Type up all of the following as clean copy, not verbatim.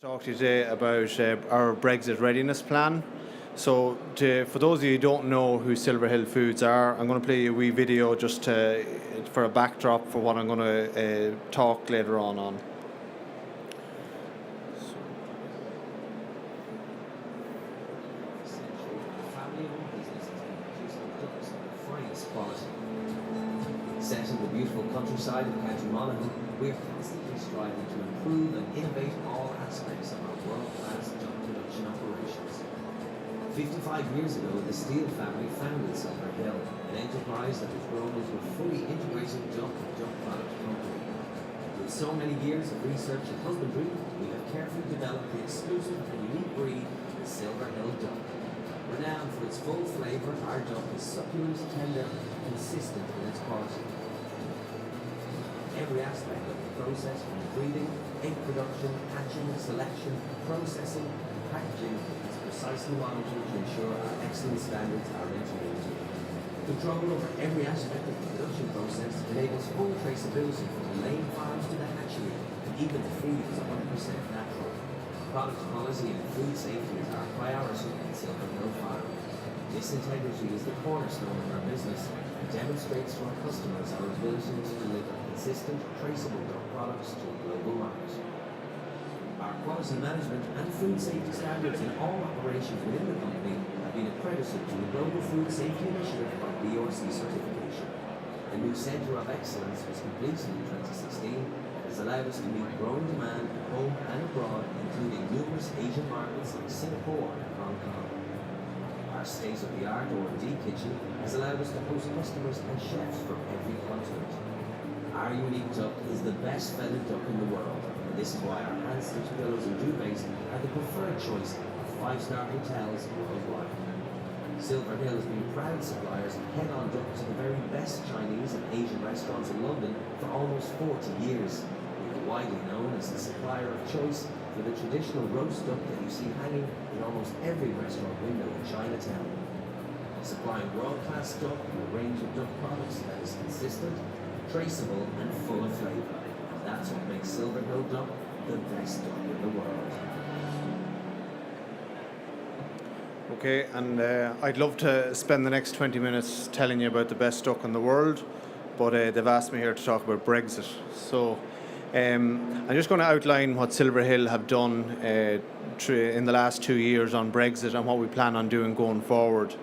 Talk to you today about our Brexit readiness plan. For those of you who don't know who Silver Hill Foods are, I'm going to play you a wee video for a backdrop for what I'm going to talk later on. Family-owned businesses producing products of the finest quality. Set in the beautiful countryside of County Monaghan, we're constantly striving to improve and innovate all aspects of our world-class duck production operations. 55 years ago, the Steele family founded Silver Hill, an enterprise that has grown into a fully integrated duck and duck product company. With so many years of research and husbandry, we have carefully developed the exclusive and unique breed, the Silver Hill duck. Renowned for its full flavour, our duck is succulent, tender, and consistent in its quality. Every aspect of the process, from breeding, egg production, hatching, selection, processing, and packaging, is precisely monitored to ensure our excellent standards are maintained. Control over every aspect of the production process enables full traceability from the laying farms to the hatchery, and even the feed is 100% natural. Product quality and food safety is our priority at Silver Hill Farm. This integrity is the cornerstone of our business and demonstrates to our customers our ability to deliver consistent, traceable duck products to a global market. Our quality management and food safety standards in all operations within the company have been accredited to the Global Food Safety Initiative by BRC certification. A new Centre of Excellence was completed in 2016 that has allowed us to meet growing demand at home and abroad, including numerous Asian markets like Singapore and Hong Kong. Our state-of-the-art R&D kitchen has allowed us to host customers and chefs from every continent. Our unique duck is the best feathered duck in the world, and this is why our hand-stitched pillows and duvets are the preferred choice of five-star hotels worldwide. Silver Hill has been proud suppliers of head-on duck to the very best Chinese and Asian restaurants in London for almost 40 years. We are widely known as the supplier of choice for the traditional roast duck that you see hanging in almost every restaurant window in Chinatown. Supplying world-class duck and a range of duck products that is consistent, traceable and full of flavour. That's what makes Silver Hill Duck the best duck in the world. Okay, and I'd love to spend the next 20 minutes telling you about the best duck in the world, but they've asked me here to talk about Brexit. So I'm just going to outline what Silver Hill have done in the last 2 years on Brexit and what we plan on doing going forward.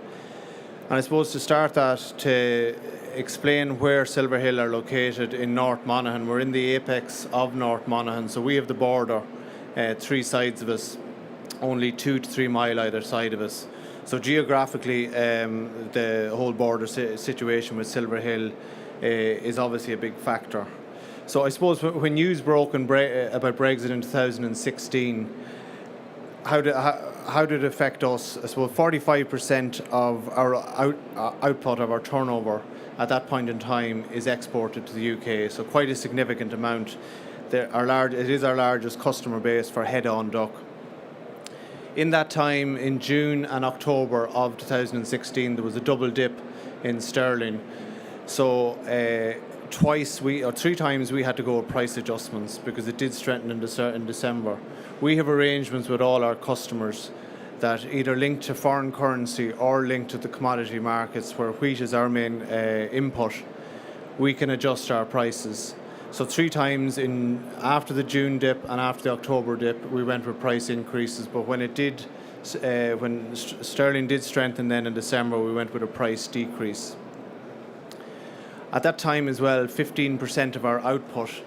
And I suppose to start that, to explain where Silver Hill are located in North Monaghan. We're in the apex of North Monaghan, so we have the border, three sides of us, only 2 to 3 mile either side of us. So geographically, the whole border situation with Silver Hill is obviously a big factor. So I suppose when news broke about Brexit in 2016, how did it affect us? I suppose 45% of our output of our turnover at that point in time is exported to the UK, so quite a significant amount. It is our largest customer base for head-on duck. In that time, in June and October of 2016, there was a double dip in sterling. So 3 times we had to go with price adjustments because it did strengthen in December. We have arrangements with all our customers that either link to foreign currency or link to the commodity markets where wheat is our main input. We can adjust our prices. So 3 times after the June dip and after the October dip, we went with price increases. But when when sterling did strengthen then in December, we went with a price decrease. At that time as well, 15% of our output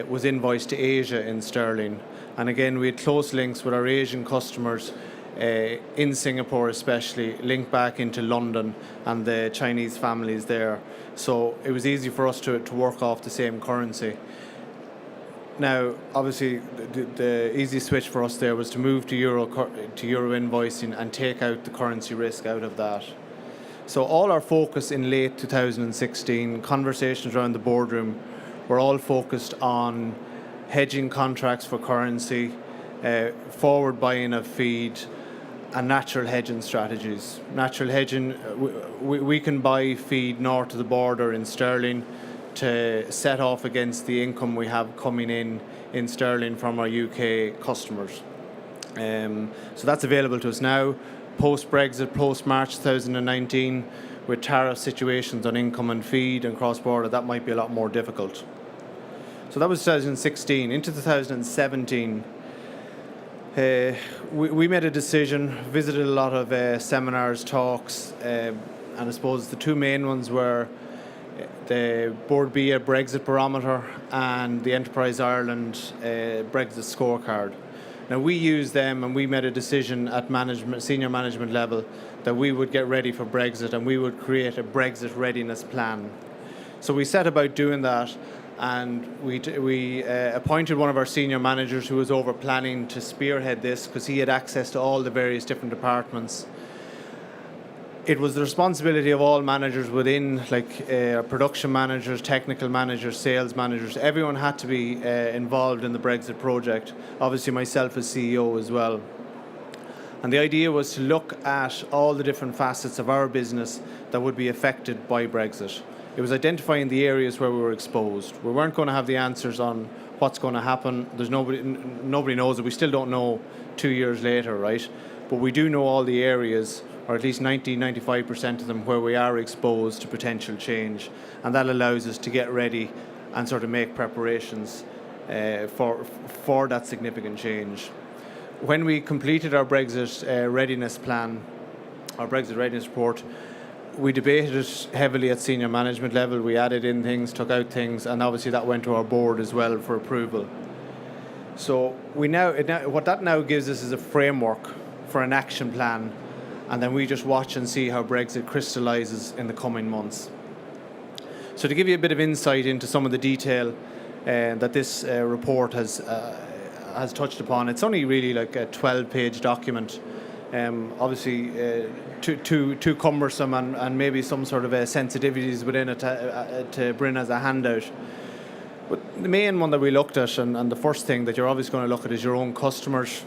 was invoiced to Asia in sterling. And again, we had close links with our Asian customers in Singapore especially, linked back into London and the Chinese families there. So it was easy for us to work off the same currency. Now, obviously, the easy switch for us there was to move to euro invoicing and take out the currency risk out of that. So all our focus in late 2016, conversations around the boardroom, were all focused on hedging contracts for currency, forward buying of feed, and natural hedging strategies. Natural hedging, we can buy feed north of the border in sterling, to set off against the income we have coming in sterling from our UK customers. So that's available to us now. Post-Brexit, post-March 2019, with tariff situations on income and feed and cross-border, that might be a lot more difficult. So that was 2016. Into 2017, we made a decision, visited a lot of seminars, talks, and I suppose the two main ones were the Briody Brexit Barometer and the Enterprise Ireland Brexit Scorecard. Now, we used them and we made a decision at senior management level that we would get ready for Brexit and we would create a Brexit readiness plan. So we set about doing that, and we appointed one of our senior managers who was over planning to spearhead this because he had access to all the various different departments. It was the responsibility of all managers within, like production managers, technical managers, sales managers. Everyone had to be involved in the Brexit project. Obviously, myself as CEO as well. And the idea was to look at all the different facets of our business that would be affected by Brexit. It was identifying the areas where we were exposed. We weren't going to have the answers on what's going to happen. There's nobody knows it. We still don't know 2 years later, right? But we do know all the areas, or at least 95% of them, where we are exposed to potential change. And that allows us to get ready and sort of make preparations for that significant change. When we completed our Brexit readiness plan, our Brexit readiness report, we debated it heavily at senior management level. We added in things, took out things, and obviously that went to our board as well for approval. So what that now gives us is a framework for an action plan, and then we just watch and see how Brexit crystallises in the coming months. So to give you a bit of insight into some of the detail that this report has touched upon, it's only really like a 12-page document. Obviously, too cumbersome and maybe some sort of sensitivities within it to bring as a handout. But the main one that we looked at, and the first thing that you're obviously going to look at, is your own customers.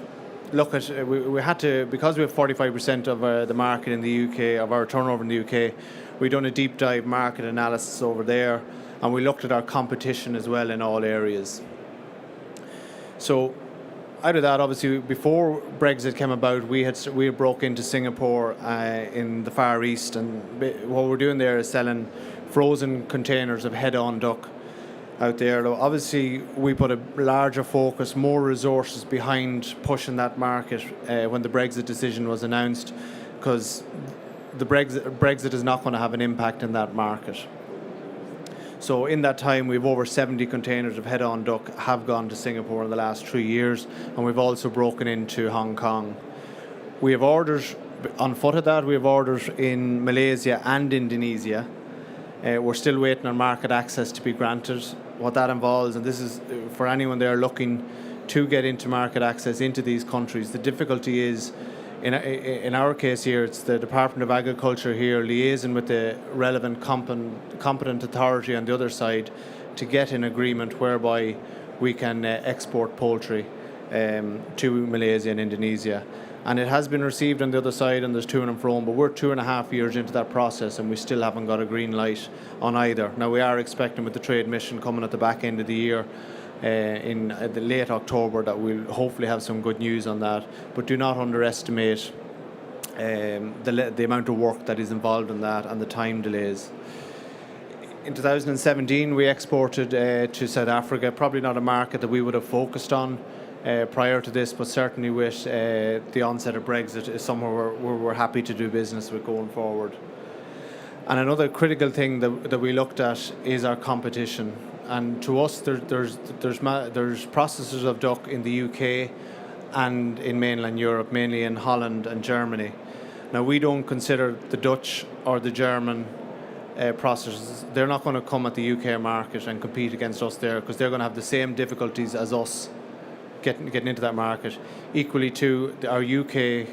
Look at, we had to, because we have 45% of the market in the UK, of our turnover in the UK, we've done a deep dive market analysis over there, and we looked at our competition as well in all areas. So out of that, obviously, before Brexit came about, we broke into Singapore in the Far East, and what we're doing there is selling frozen containers of head-on duck out there. Obviously, we put a larger focus, more resources behind pushing that market when the Brexit decision was announced, because the Brexit is not going to have an impact in that market. So in that time, we've over 70 containers of head-on duck have gone to Singapore in the last 3 years, and we've also broken into Hong Kong. We have orders on foot of that. We have orders in Malaysia and Indonesia. We're still waiting on market access to be granted. What that involves, and this is for anyone there looking to get into market access into these countries, the difficulty is, in our case here, it's the Department of Agriculture here liaising with the relevant competent authority on the other side to get an agreement whereby we can export poultry to Malaysia and Indonesia. And it has been received on the other side, and there's to and fro, but we're 2.5 years into that process and we still haven't got a green light on either. Now, we are expecting with the trade mission coming at the back end of the year, in the late October, that we'll hopefully have some good news on that. But do not underestimate the amount of work that is involved in that and the time delays. In 2017, we exported to South Africa, probably not a market that we would have focused on prior to this, but certainly with the onset of Brexit is somewhere we're happy to do business with going forward. And another critical thing that we looked at is our competition. And to us, there's processors of duck in the UK and in mainland Europe, mainly in Holland and Germany. Now, we don't consider the Dutch or the German processors. They're not going to come at the UK market and compete against us there, because they're going to have the same difficulties as us getting into that market. Equally to our UK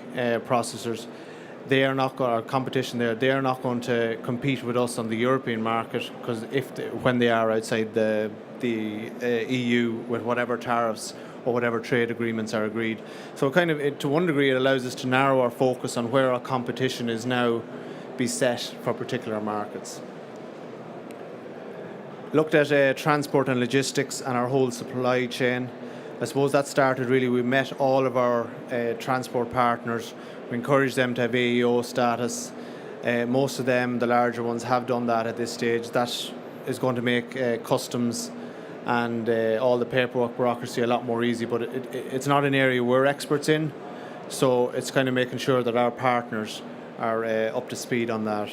processors, they are not our competition there. They are not going to compete with us on the European market, because when they are outside the EU with whatever tariffs or whatever trade agreements are agreed. So to one degree, it allows us to narrow our focus on where our competition is now be set for particular markets. Looked at transport and logistics and our whole supply chain. I suppose that started really, we met all of our transport partners. We encouraged them to have AEO status. Most of them, the larger ones, have done that at this stage. That is going to make customs and all the paperwork bureaucracy a lot more easy, but it's not an area we're experts in, so it's kind of making sure that our partners are up to speed on that.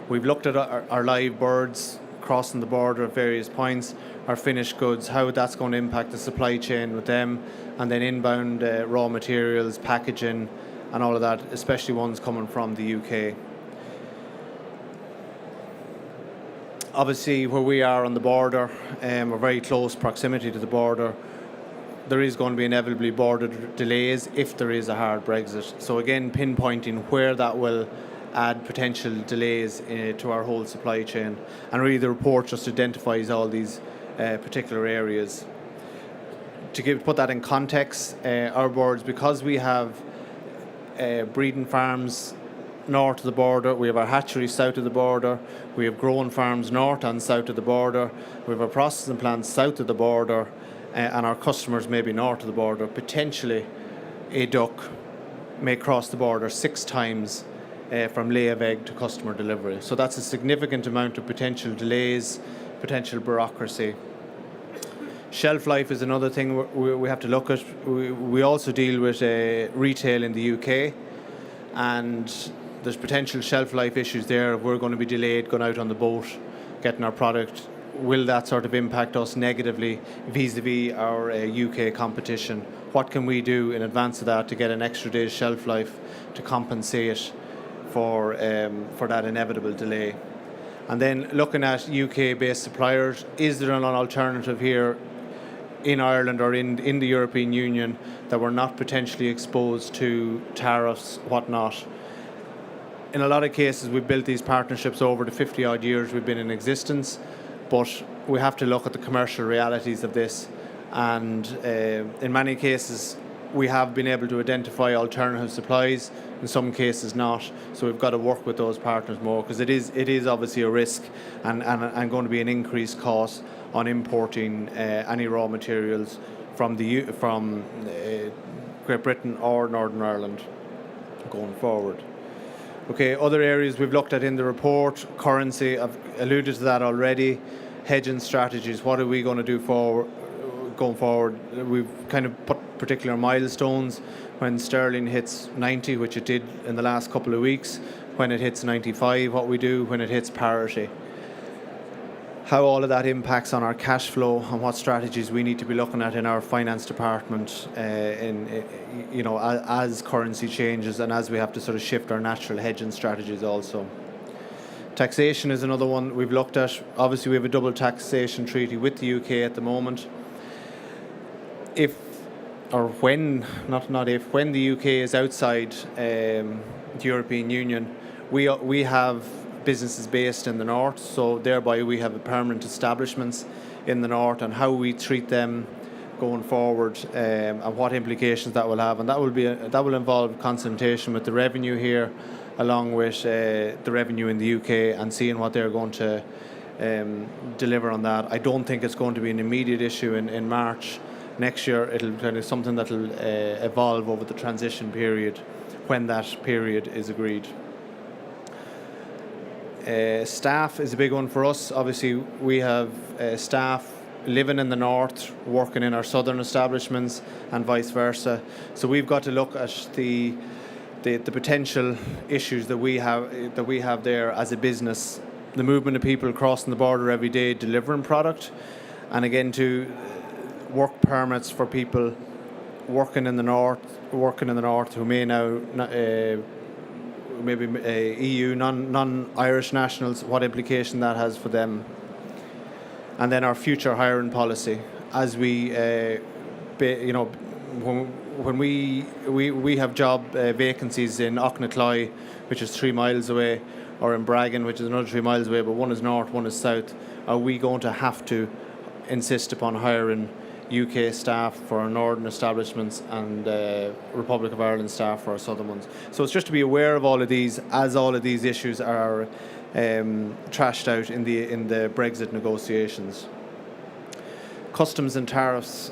We've looked at our live birds crossing the border at various points, our finished goods, how that's going to impact the supply chain with them, and then inbound raw materials, packaging, and all of that, especially ones coming from the UK. Obviously, where we are on the border, we're very close proximity to the border. There is going to be inevitably border delays if there is a hard Brexit. So again, pinpointing where that will add potential delays to our whole supply chain. And really the report just identifies all these particular areas. To put that in context, our birds, because we have breeding farms north of the border, we have our hatcheries south of the border, we have growing farms north and south of the border, we have our processing plants south of the border, and our customers may be north of the border. Potentially a duck may cross the border 6 times from lay of egg to customer delivery. So that's a significant amount of potential delays, potential bureaucracy. Shelf life is another thing we have to look at. We also deal with retail in the UK, and there's potential shelf life issues there. If we're going to be delayed going out on the boat, getting our product, will that sort of impact us negatively vis-a-vis our UK competition? What can we do in advance of that to get an extra day's shelf life to compensate for that inevitable delay? And then looking at UK-based suppliers, is there an alternative here in Ireland or in the European Union that we're not potentially exposed to tariffs, whatnot? In a lot of cases, we've built these partnerships over the 50 odd years we've been in existence, but we have to look at the commercial realities of this. And in many cases, we have been able to identify alternative supplies, in some cases not. So we've got to work with those partners more, because it is obviously a risk and going to be an increased cost on importing any raw materials from Great Britain or Northern Ireland going forward. Okay, other areas we've looked at in the report: currency, I've alluded to that already. Hedging strategies, what are we going to do going forward? We've kind of put particular milestones. When sterling hits 90, which it did in the last couple of weeks, when it hits 95, what we do, when it hits parity. How all of that impacts on our cash flow and what strategies we need to be looking at in our finance department as currency changes and as we have to sort of shift our natural hedging strategies also. Taxation is another one we've looked at. Obviously, we have a double taxation treaty with the UK at the moment. When the UK is outside the European Union, we have businesses based in the north, so thereby we have permanent establishments in the north, and how we treat them going forward and what implications that will have, and that will involve consultation with the revenue here, along with the revenue in the UK, and seeing what they're going to deliver on that. I don't think it's going to be an immediate issue in March next year. It'll kind of something that will evolve over the transition period when that period is agreed. Staff is a big one for us. Obviously, we have staff living in the north, working in our southern establishments, and vice versa. So we've got to look at the potential issues that we have there as a business. The movement of people crossing the border every day, delivering product, and again to work permits for people working in the north who may now maybe EU non-Irish nationals, what implication that has for them. And then our future hiring policy, as we when we have job vacancies in Ochnacloy, which is 3 miles away, or in Bragan, which is another 3 miles away, but one is north, one is south, are we going to have to insist upon hiring UK staff for our northern establishments and Republic of Ireland staff for our southern ones? So it's just to be aware of all of these, as all of these issues are trashed out in the Brexit negotiations. Customs and tariffs,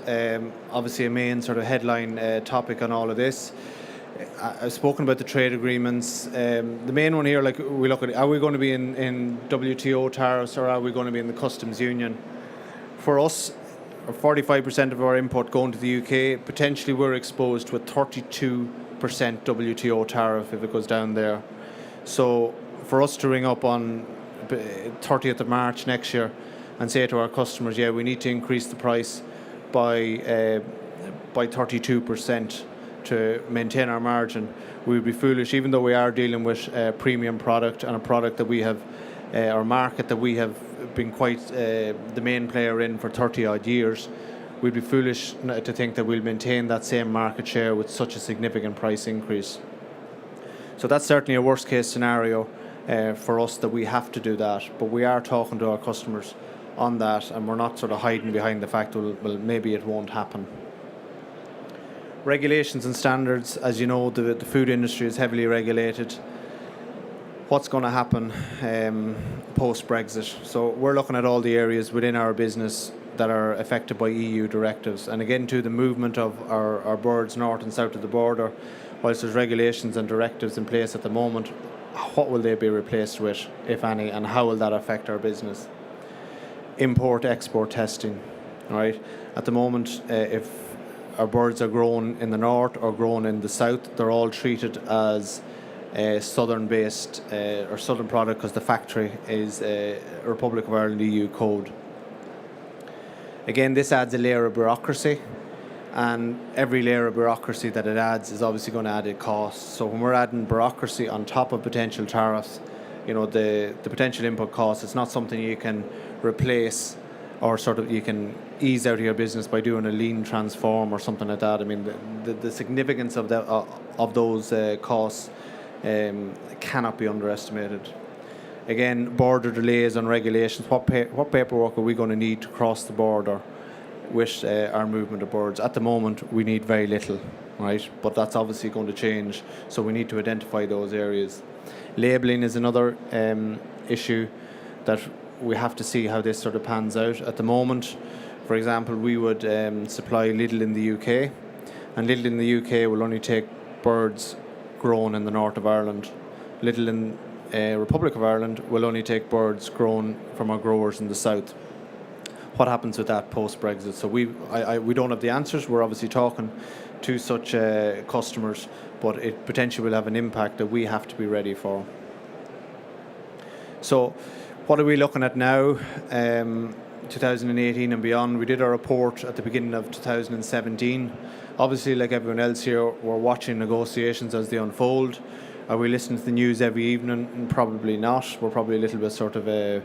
obviously a main sort of headline topic on all of this. I've spoken about the trade agreements. The main one here, like we look at, are we going to be in WTO tariffs or are we going to be in the customs union? For us, 45% of our import going to the UK, potentially we're exposed to a 32% WTO tariff if it goes down there. So for us to ring up on 30th of March next year and say to our customers, yeah, we need to increase the price by 32% to maintain our margin, we would be foolish, even though we are dealing with a premium product and a product that we have, our market that we have been quite the main player in for 30 odd years. We'd be foolish to think that we'll maintain that same market share with such a significant price increase. So that's certainly a worst case scenario for us, that we have to do that. But we are talking to our customers on that, and we're not sort of hiding behind the fact, well, maybe it won't happen. Regulations and standards, as you know, the food industry is heavily regulated. What's going to happen post-Brexit? So we're looking at all the areas within our business that are affected by EU directives. And again, to the movement of our birds north and south of the border, whilst there's regulations and directives in place at the moment, what will they be replaced with, if any, and how will that affect our business? Import-export testing, right? At the moment, if our birds are grown in the north or grown in the south, they're all treated as a southern-based or southern product because the factory is a Republic of Ireland EU code. Again, this adds a layer of bureaucracy, and every layer of bureaucracy that it adds is obviously going to add a cost. So when we're adding bureaucracy on top of potential tariffs, you know, the potential input cost, it's not something you can replace or sort of you can ease out of your business by doing a lean transform or something like that. I mean, the significance of those costs cannot be underestimated. Again, border delays on regulations. What paperwork are we going to need to cross the border with our movement of birds? At the moment, we need very little, right? But that's obviously going to change, so we need to identify those areas. Labelling is another issue that we have to see how this sort of pans out. At the moment, for example, we would supply Lidl in the UK, and Lidl in the UK will only take birds grown in the north of Ireland. Lidl in Republic of Ireland will only take birds grown from our growers in the south. What happens with that post-Brexit? So we don't have the answers. We're obviously talking to such customers, but it potentially will have an impact that we have to be ready for. So what are we looking at now? 2018 and beyond. We did our report at the beginning of 2017. Obviously, like everyone else here, we're watching negotiations as they unfold. Are we listening to the news every evening? Probably not. We're probably a little bit sort of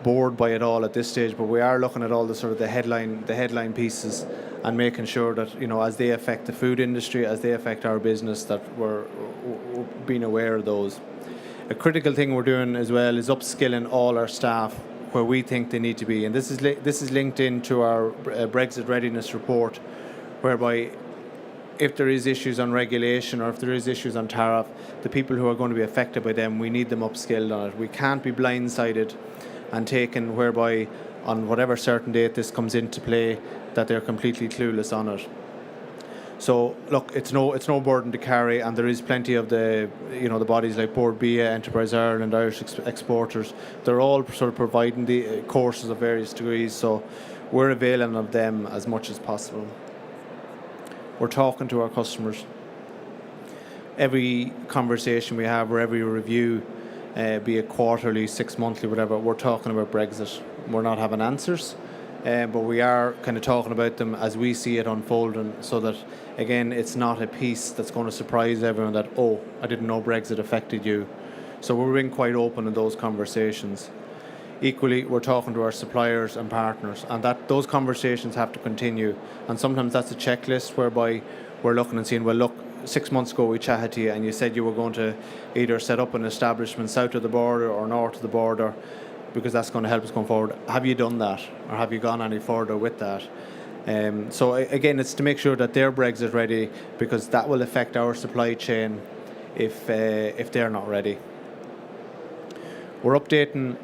bored by it all at this stage, but we are looking at all the sort of the headline pieces and making sure that, you know, as they affect the food industry, as they affect our business, that we're being aware of those. A critical thing we're doing as well is upskilling all our staff where we think they need to be, and this is linked into our Brexit readiness report, whereby if there is issues on regulation or if there is issues on tariff, the people who are going to be affected by them, we need them upskilled on it. We can't be blindsided and taken whereby on whatever certain date this comes into play that they're completely clueless on it. So look, it's no burden to carry, and there is plenty of the bodies like Board BIA, Enterprise Ireland, Irish exporters. They're all sort of providing the courses of various degrees, so we're availing of them as much as possible. We're talking to our customers. Every conversation we have or every review, be it quarterly, 6 monthly, whatever, we're talking about Brexit. We're not having answers, but we are kind of talking about them as we see it unfolding, so that, again, it's not a piece that's going to surprise everyone that, oh, I didn't know Brexit affected you. So we're being quite open in those conversations. Equally, we're talking to our suppliers and partners, and that those conversations have to continue. And sometimes that's a checklist whereby we're looking and saying, well, look, 6 months ago we chatted to you and you said you were going to either set up an establishment south of the border or north of the border because that's going to help us going forward. Have you done that, or have you gone any further with that? So again, it's to make sure that they're Brexit ready, because that will affect our supply chain if they're not ready. We're updating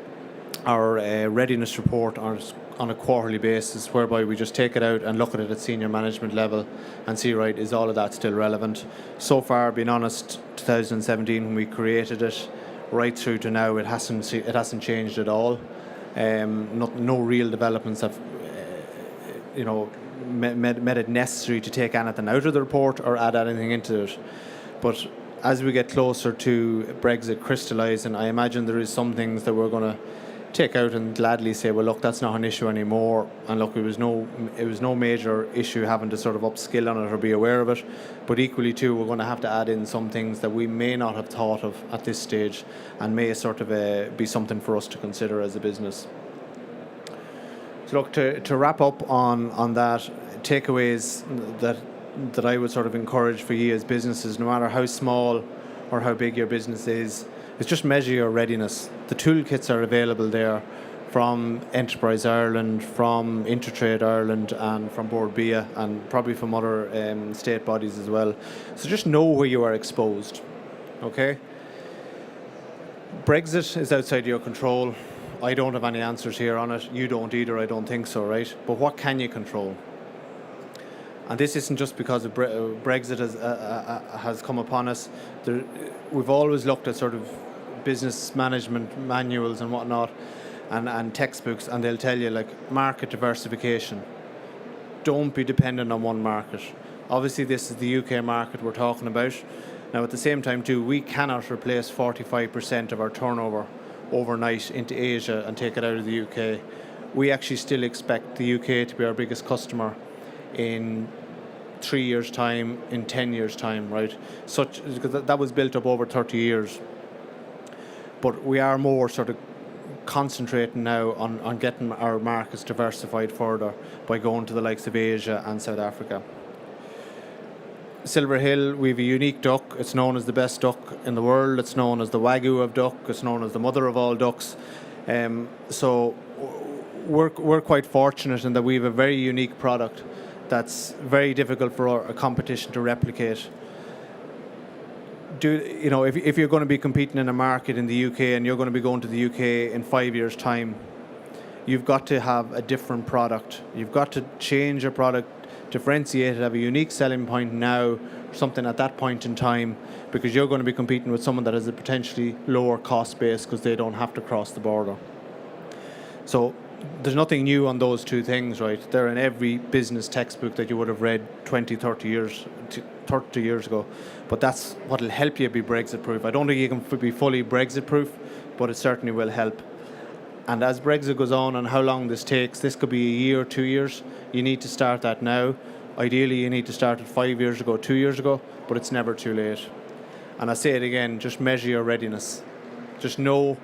our readiness report on a quarterly basis, whereby we just take it out and look at it at senior management level and see, right, is all of that still relevant? So far, being honest, 2017 when we created it, right through to now, it hasn't changed at all. No real developments have, made it necessary to take anything out of the report or add anything into it. But as we get closer to Brexit crystallising, I imagine there is some things that we're going to take out and gladly say, well, look, that's not an issue anymore. And look, it was no major issue having to sort of upskill on it or be aware of it. But equally too, we're going to have to add in some things that we may not have thought of at this stage and may sort of be something for us to consider as a business. So look, to wrap up on that, takeaways that I would sort of encourage for you as businesses, no matter how small or how big your business is just measure your readiness. The toolkits are available there from Enterprise Ireland, from Intertrade Ireland, and from Board BIA, and probably from other state bodies as well. So just know where you are exposed, okay? Brexit is outside your control. I don't have any answers here on it. You don't either, I don't think so, right? But what can you control? And this isn't just because of Brexit has come upon us. We've always looked at sort of business management manuals and whatnot and textbooks, and they'll tell you, like, market diversification. Don't be dependent on one market. Obviously, this is the UK market we're talking about. Now, at the same time, too, we cannot replace 45% of our turnover overnight into Asia and take it out of the UK. We actually still expect the UK to be our biggest customer in 3 years' time, in 10 years' time, right? Because that was built up over 30 years. But we are more sort of concentrating now on getting our markets diversified further by going to the likes of Asia and South Africa. Silver Hill, we have a unique duck. It's known as the best duck in the world. It's known as the Wagyu of duck. It's known as the mother of all ducks. So we're quite fortunate in that we have a very unique product that's very difficult for a competition to replicate. If you're going to be competing in a market in the UK and you're going to be going to the UK in 5 years' time, you've got to have a different product. You've got to change your product, differentiate it, have a unique selling point now, something at that point in time, because you're going to be competing with someone that has a potentially lower cost base because they don't have to cross the border. So there's nothing new on those two things, right? They're in every business textbook that you would have read 20, 30 years ago. But that's what will help you be Brexit-proof. I don't think you can be fully Brexit-proof, but it certainly will help. And as Brexit goes on and how long this takes, this could be a year, 2 years. You need to start that now. Ideally, you need to start it 5 years ago, 2 years ago, but it's never too late. And I say it again, just measure your readiness. Just know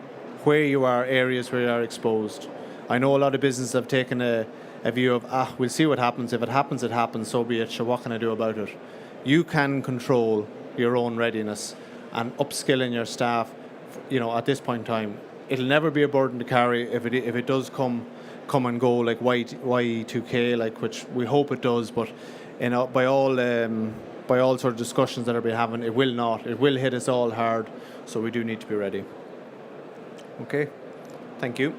where you are, areas where you are exposed. I know a lot of businesses have taken a view of, we'll see what happens. If it happens, it happens, so be it. So what can I do about it? You can control your own readiness and upskilling your staff, at this point in time. It'll never be a burden to carry if it does come and go like YE2K, like, which we hope it does, but by all sort of discussions that are being having, it will not. It will hit us all hard, so we do need to be ready. Okay, thank you.